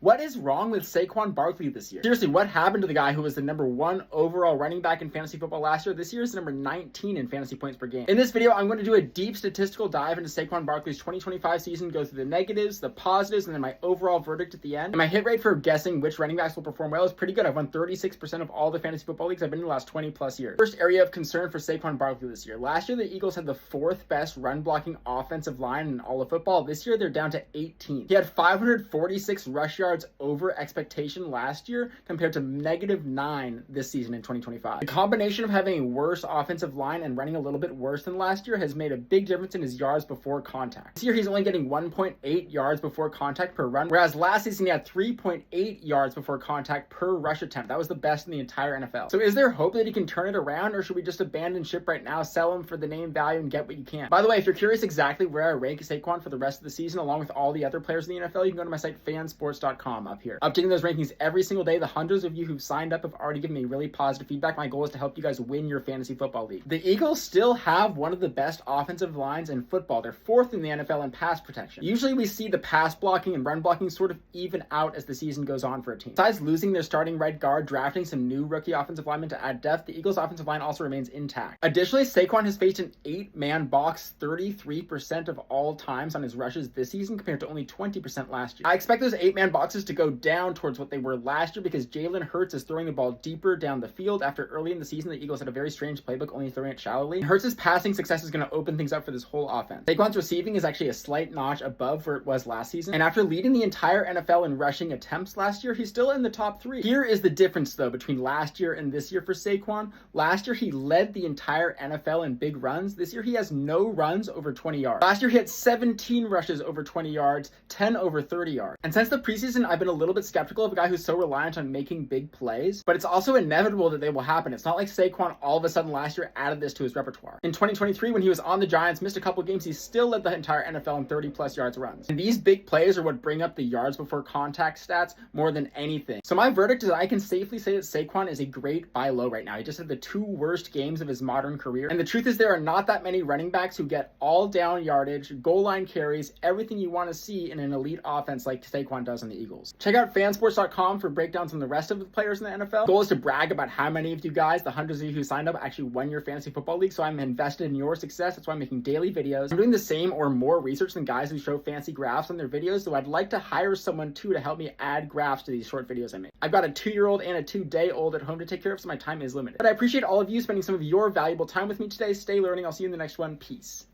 What is wrong with Saquon Barkley this year? Seriously, what happened to the guy who was the #1 overall running back in fantasy football last year? This year is number 19 in fantasy points per game. In this video, I'm going to do a deep statistical dive into Saquon Barkley's 2025 season, go through the negatives, the positives, and then my overall verdict at the end. And my hit rate for guessing which running backs will perform well is pretty good. I've won 36% of all the fantasy football leagues I've been in the last 20 plus years. First area of concern for Saquon Barkley this year. Last year, the Eagles had the 4th best run blocking offensive line in all of football. This year, they're down to 18th. He had 546 rush yards over expectation last year compared to -9 this season in 2025. The combination of having a worse offensive line and running a little bit worse than last year has made a big difference in his yards before contact. This year he's only getting 1.8 yards before contact per run, whereas last season he had 3.8 yards before contact per rush attempt. That was the best in the entire NFL. So is there hope that he can turn it around, or should we just abandon ship right now, sell him for the name value, and get what you can? By the way, if you're curious exactly where I rank Saquon for the rest of the season, along with all the other players in the NFL, you can go to my site fansports.com up here. Updating those rankings every single day. The hundreds of you who've signed up have already given me really positive feedback. My goal is to help you guys win your fantasy football league. The Eagles still have one of the best offensive lines in football. They're 4th in the NFL in pass protection. Usually we see the pass blocking and run blocking sort of even out as the season goes on for a team. Besides losing their starting right guard, drafting some new rookie offensive linemen to add depth, the Eagles offensive line also remains intact. Additionally, Saquon has faced an 8-man box 33% of all times on his rushes this season compared to only 20% last year. I expect those 8-man boxes to go down towards what they were last year because Jalenhurts is throwing the ball deeper down the field. After early in the season, the Eagles had a very strange playbook, only throwing it shallowly. Hurts' passing success is going to open things up for this whole offense. Saquon's receiving is actually a slight notch above where it was last season, and after leading the entire NFL in rushing attempts last year, he's still in the top 3. Here is the difference, though, between last year and this year for Saquon. Last year, he led the entire NFL in big runs. This year, he has no runs over 20 yards. Last year, he had 17 rushes over 20 yards, 10 over 30 yards. And since the preseason, I've been a little bit skeptical of a guy who's so reliant on making big plays, but it's also inevitable that they will happen. It's not like Saquon all of a sudden last year added this to his repertoire. In 2023, when he was on the Giants, missed a couple games, he still led the entire NFL in 30+ yards runs. And these big plays are what bring up the yards before contact stats more than anything. So my verdict is that I can safely say that Saquon is a great buy low right now. He just had the 2 worst games of his modern career. And the truth is there are not that many running backs who get all down yardage, goal line carries, everything you want to see in an elite offense like Saquon does in the Eagles. Check out fansports.com for breakdowns on the rest of the players in the NFL. The goal is to brag about how many of you guys, the hundreds of you who signed up, actually won your fantasy football league. So I'm invested in your success. That's why I'm making daily videos. I'm doing the same or more research than guys who show fancy graphs on their videos. So I'd like to hire someone too to help me add graphs to these short videos I make. I've got a 2-year-old and a 2-day-old at home to take care of, so my time is limited. But I appreciate all of you spending some of your valuable time with me today. Stay learning. I'll see you in the next one. Peace.